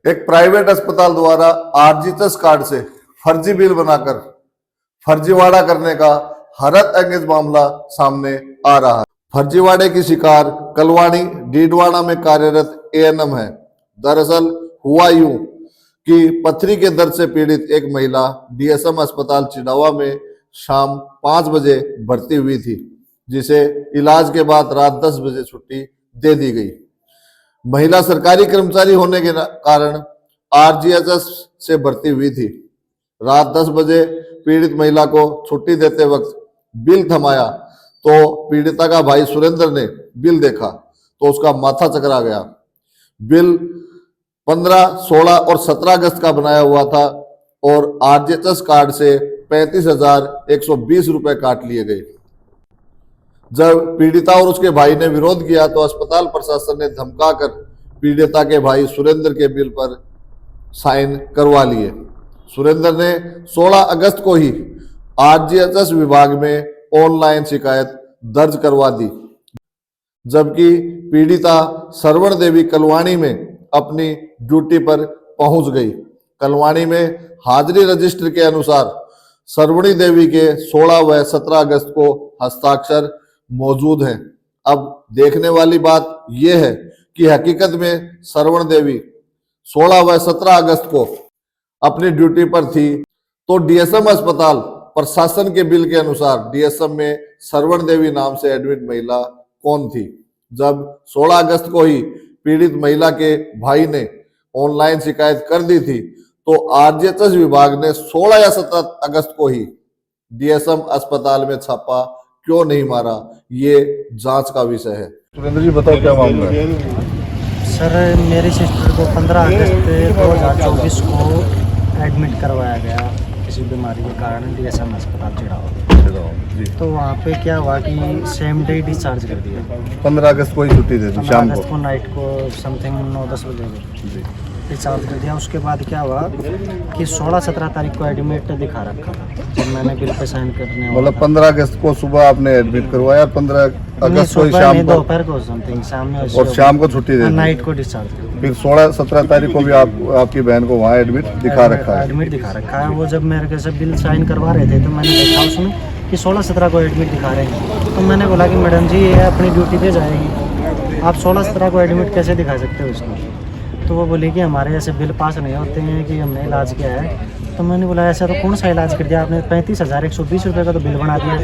एक प्राइवेट अस्पताल द्वारा आरजीएचएस कार्ड से फर्जी बिल बनाकर फर्जीवाड़ा करने का हैरत अंगेज मामला सामने आ रहा है। फर्जीवाड़े की शिकार कलवाणी डीडवाना में कार्यरत एएनएम है। दरअसल हुआ यूं कि पथरी के दर्द से पीड़ित एक महिला डीएसएम अस्पताल चिड़ावा में शाम 5 बजे भर्ती हुई थी, जिसे इलाज के बाद रात 10 बजे छुट्टी दे दी गई। महिला सरकारी कर्मचारी होने के कारण आरजीएचएस से भर्ती हुई थी। रात 10 बजे पीड़ित महिला को छुट्टी देते वक्त बिल थमाया तो पीड़िता का भाई सुरेंद्र ने बिल देखा तो उसका माथा चकरा गया। बिल 15, 16 और 17 अगस्त का बनाया हुआ था और आरजीएचएस कार्ड से 35,120 रुपए काट लिए गए। जब पीड़िता और उसके भाई ने विरोध किया तो अस्पताल प्रशासन ने धमकाकर पीड़िता के भाई सुरेंद्र के बिल पर साइन करवा लिए। सुरेंद्र ने 16 अगस्त को ही आरजीएचएस विभाग में ऑनलाइन शिकायत दर्ज करवा दी, जबकि पीड़िता सरवण देवी कलवाणी में अपनी ड्यूटी पर पहुंच गई। कलवाणी में हाजिरी रजिस्टर के अनुसार सरवणी देवी के 16 व 17 अगस्त को हस्ताक्षर मौजूद हैं। अब देखने वाली बात यह है कि हकीकत में सरवण देवी 16 व 17 अगस्त को अपनी ड्यूटी पर थी तो डीएसएम अस्पताल प्रशासन के बिल के अनुसार डीएसएम में सरवण देवी नाम से एडमिट महिला कौन थी। जब 16 अगस्त को ही पीड़ित महिला के भाई ने ऑनलाइन शिकायत कर दी थी तो आरजीएचएस विभाग ने 16 या 17 अगस्त को ही डीएसएम अस्पताल में छापा क्यों नहीं मारा, ये जांच का विषय है। सुरेंद्र जी बताओ क्या मामला है? सर, मेरी सिस्टर को 15 अगस्त 2024 को एडमिट करवाया गया किसी बीमारी के कारण डीएसएम अस्पताल चिड़ावा। तो वहाँ पे क्या हुआ कि सेम डे डिस्चार्ज कर दिया। 15 अगस्त को ही छुट्टी दे दी, शाम को नाइट को समथिंग 9-10 बजे डिस्चार्ज कर दिया। उसके बाद क्या हुआ कि 16-17 तारीख को एडमिट दिखा रखा था जब मैंने बिल पे साइन करने, मतलब 15 अगस्त को सुबह आपने एडमिट करवाया, 15 अगस्त को शाम को, दोपहर को समथिंग शाम में, और शाम को छुट्टी दे दी, नाइट को डिस्चार्ज कर। फिर 16-17 तारीख को भी आपकी बहन को वहाँ एडमिट दिखा रखा है। एडमिट दिखा रखा है। वो जब मेरे से बिल साइन करवा रहे थे तो मैंने देखा उसमें कि 16-17 को एडमिट दिखा रहे हैं। तो मैंने बोला कि मैडम जी ये अपनी ड्यूटी पे जाएगी, आप 16-17 को एडमिट कैसे दिखा सकते हो इसको? तो वो बोली कि हमारे ऐसे बिल पास नहीं होते हैं कि हमने इलाज किया है। तो मैंने बोला ऐसा तो कौन सा इलाज कर दिया आपने? 35,120 रुपये का तो बिल बना दिया,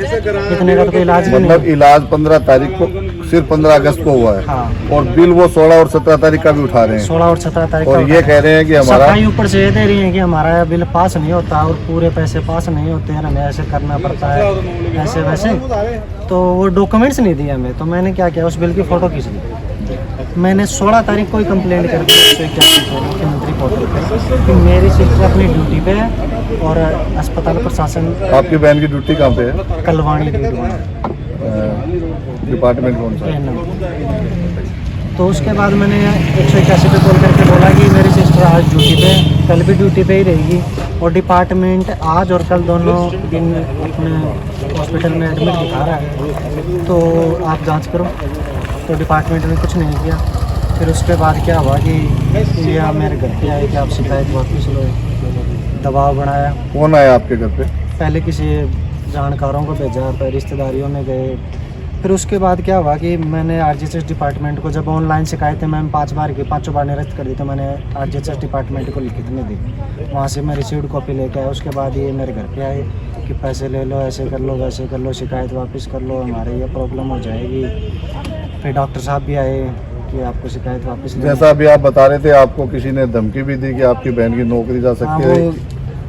इतने का तो कोई इलाज भी मतलब इलाज 15 तारीख को, सिर्फ 15 अगस्त को हुआ है। हाँ। और बिल वो 16 और 17 तारीख का भी उठा रहे हैं। 16 और 17 तारीख और ये कह रहे हैं कि हमारा ऊपर से ये दे रही है कि हमारा बिल पास नहीं होता और पूरे पैसे पास नहीं होते हैं, हमें ऐसे करना पड़ता है ऐसे वैसे। तो वो डॉक्यूमेंट्स नहीं दिए हमें। तो मैंने क्या किया, उस बिल की फ़ोटो खींच ली। मैंने 16 तारीख को ही कंप्लेंट कर दी मुख्यमंत्री पोर्टल पर कि मेरी सिस्टर अपनी ड्यूटी पे है और अस्पताल प्रशासन। आपकी बहन की ड्यूटी कहाँ पे है? कलवाणी डिपार्टमेंट कौन सा? तो उसके बाद मैंने 181 पे कॉल करके बोला कि मेरी सिस्टर आज ड्यूटी पे, कल भी ड्यूटी पे ही रहेगी और डिपार्टमेंट आज और कल दोनों दिन अपने हॉस्पिटल में एडमिट दिखा रहा है, तो आप जांच करो। तो डिपार्टमेंट ने कुछ नहीं किया। फिर उसके बाद क्या हुआ कि ये मेरे घर पे आए कि आप शिकायत वापस लो, दबाव बनाया। कौन आया आपके घर पे? पहले किसी जानकारों को भेजा, फिर रिश्तेदारियों में गए। फिर उसके बाद क्या हुआ कि मैंने आरजीएचएस डिपार्टमेंट को जब ऑनलाइन शिकायतें मैंने 5 बार निरस्त कर दी तो मैंने आरजीएचएस डिपार्टमेंट को लिखित में दी। वहाँ से मैं रिसीव्ड कॉपी लेके आया। उसके बाद ये मेरे घर पे आए कि पैसे ले लो, ऐसे कर लो, वैसे कर लो, शिकायत वापस कर लो, हमारे ये प्रॉब्लम हो जाएगी। फिर डॉक्टर साहब भी आए कि आपको शिकायत वापस नहीं। जैसा अभी आप बता रहे थे, आपको किसी ने धमकी भी दी कि आपकी बहन की नौकरी जा सकती है,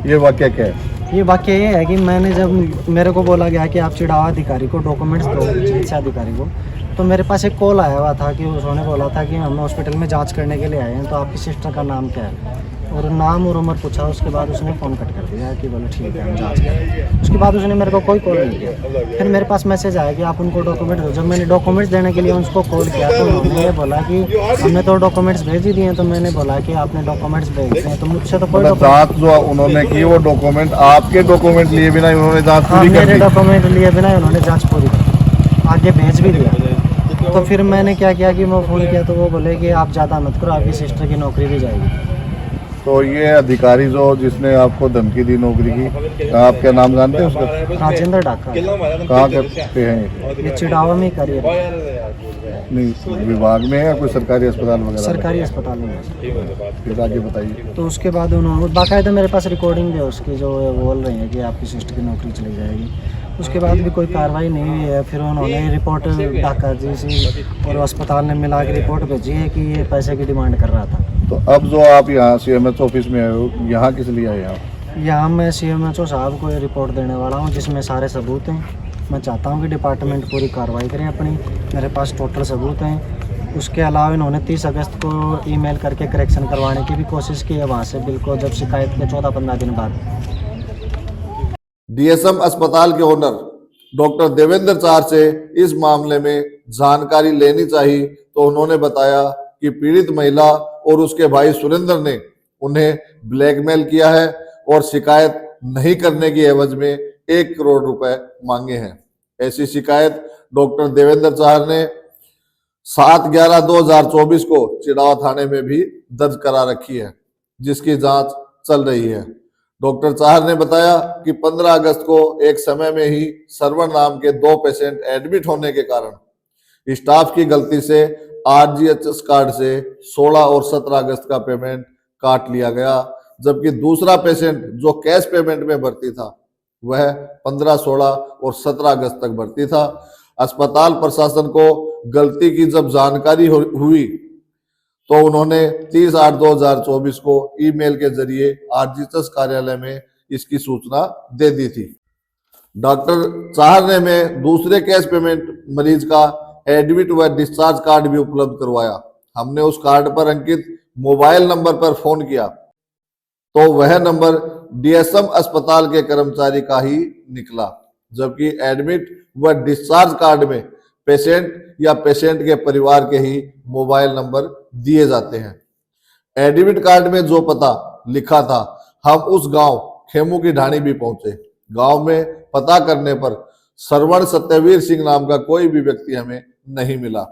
ये वाक्य क्या है? ये वाक्य ये है कि मैंने जब मेरे को बोला गया कि आप चिड़ावा अधिकारी को डॉक्यूमेंट्स दो, चिकित्सा अधिकारी को, तो मेरे पास एक कॉल आया हुआ था कि उन्होंने बोला था कि हम हॉस्पिटल में जांच करने के लिए आए हैं, तो आपकी सिस्टर का नाम क्या है? और नाम और उम्र पूछा। उसके बाद उसने फ़ोन कट कर दिया कि बोलो ठीक है हम जांच करें। उसके बाद उसने मेरे को कोई कॉल नहीं किया। फिर मेरे पास मैसेज आया कि आप उनको डॉक्यूमेंट दो। जब मैंने डॉक्यूमेंट्स देने के लिए उनको कॉल किया तो उन्होंने ये बोला कि हमने तो डॉक्यूमेंट्स भेज ही दिए। तो मैंने बोला कि आपने डॉक्यूमेंट्स भेज दिए तो मुझसे तो कोई जाँच जो उन्होंने की वो डॉक्यूमेंट, आपके डॉक्यूमेंट लिए बिना उन्होंने जाँच पूरी कर दी? मेरे डॉक्यूमेंट लिए बिना उन्होंने जाँच पूरी कर आगे भेज भी दिया। तो फिर मैंने क्या किया कि मैं फ़ोन किया तो वो बोले कि आप ज़्यादा मत करो, आपकी सिस्टर की नौकरी भी जाएगी। तो ये अधिकारी जो जिसने आपको धमकी दी नौकरी की, आप क्या नाम जानते हैं उसका? राजेंद्र डाका। कहाँ करते हैं ये चिड़ावा में करिए, नहीं विभाग में है या कोई सरकारी अस्पताल वगैरह? सरकारी अस्पताल में। फिर आगे बताइए। तो उसके बाद उन्होंने बाकायदा मेरे पास रिकॉर्डिंग है उसकी, जो बोल रहे हैं कि आपकी सिस्टर की नौकरी चली जाएगी। उसके बाद भी कोई कार्रवाई नहीं हुई है। फिर उन्होंने रिपोर्ट डाका जी से और अस्पताल ने मिला के रिपोर्ट भेजी है कि ये पैसे की डिमांड कर रहा था। तो अब जो आप यहाँ CMHO ऑफिस में आए हो, यहाँ किस लिए आए आप? यहाँ मैं CMHO साहब को ये रिपोर्ट देने वाला हूँ जिसमें सारे सबूत हैं। मैं चाहता हूँ कि डिपार्टमेंट पूरी कार्रवाई करें अपनी, मेरे पास टोटल सबूत हैं। उसके अलावा इन्होंने 30 अगस्त को ईमेल करके करेक्शन करवाने की भी कोशिश की है वहाँ से, बिल्कुल जब शिकायत के 14-15 दिन बाद। DSM अस्पताल के ओनर डॉक्टर देवेंद्र चार से इस मामले में जानकारी लेनी चाहिए तो उन्होंने बताया कि पीड़ित महिला और उसके भाई सुरेंद्र ने उन्हें ब्लैकमेल किया है और शिकायत नहीं करने की एवज में 1 करोड़ रुपए मांगे हैं। ऐसी शिकायत डॉक्टर देवेंद्र चार ने 7/11/2024 को चिड़ावा थाने में भी दर्ज करा रखी है, जिसकी जांच चल रही है। डॉक्टर चाहर ने बताया कि 15 अगस्त को एक समय में ही सरवण नाम के 2 पेशेंट एडमिट होने के कारण स्टाफ की गलती से RGHS कार्ड से 16 और 17 अगस्त का पेमेंट काट लिया गया, जबकि दूसरा पेशेंट जो कैश पेमेंट में भर्ती था वह 15, 16 और 17 अगस्त तक भर्ती था। अस्पताल प्रशासन को गलती की जब जानकारी हुई तो उन्होंने 30/8/2024 को ईमेल के जरिए RGHS कार्यालय में इसकी सूचना दे दी थी। डॉक्टर चाहर ने में दूसरे कैश पेमेंट मरीज का एडमिट व डिस्चार्ज कार्ड भी उपलब्ध करवाया। हमने उस कार्ड पर अंकित मोबाइल नंबर पर फोन किया तो वह नंबर DSM अस्पताल के कर्मचारी का ही निकला, जबकि एडमिट व डिस्चार्ज कार्ड में पेशेंट या पेशेंट के परिवार के ही मोबाइल नंबर दिए जाते हैं। एडमिट कार्ड में जो पता लिखा था, हम उस गांव खेमू की ढाणी भी पहुंचे। गांव में पता करने पर सरवण सत्यवीर सिंह नाम का कोई भी व्यक्ति हमें नहीं मिला।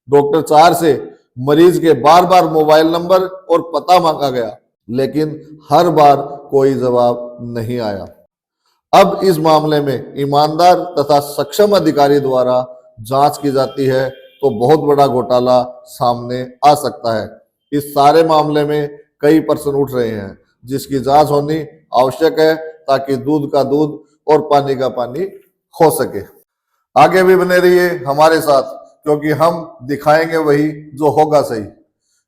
डॉक्टर चार से मरीज के बार बार मोबाइल नंबर और पता मांगा गया, लेकिन हर बार कोई जवाब नहीं आया। अब इस मामले में ईमानदार तथा सक्षम अधिकारी द्वारा जांच की जाती है तो बहुत बड़ा घोटाला सामने आ सकता है। इस सारे मामले में कई प्रश्न उठ रहे हैं जिसकी जांच होनी आवश्यक है ताकि दूध का दूध और पानी का पानी हो सके। आगे भी बने रहिए हमारे साथ, क्योंकि हम दिखाएंगे वही जो होगा सही।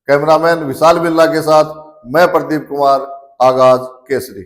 कैमरामैन विशाल बिल्ला के साथ मैं प्रदीप कुमार, आगाज केसरी।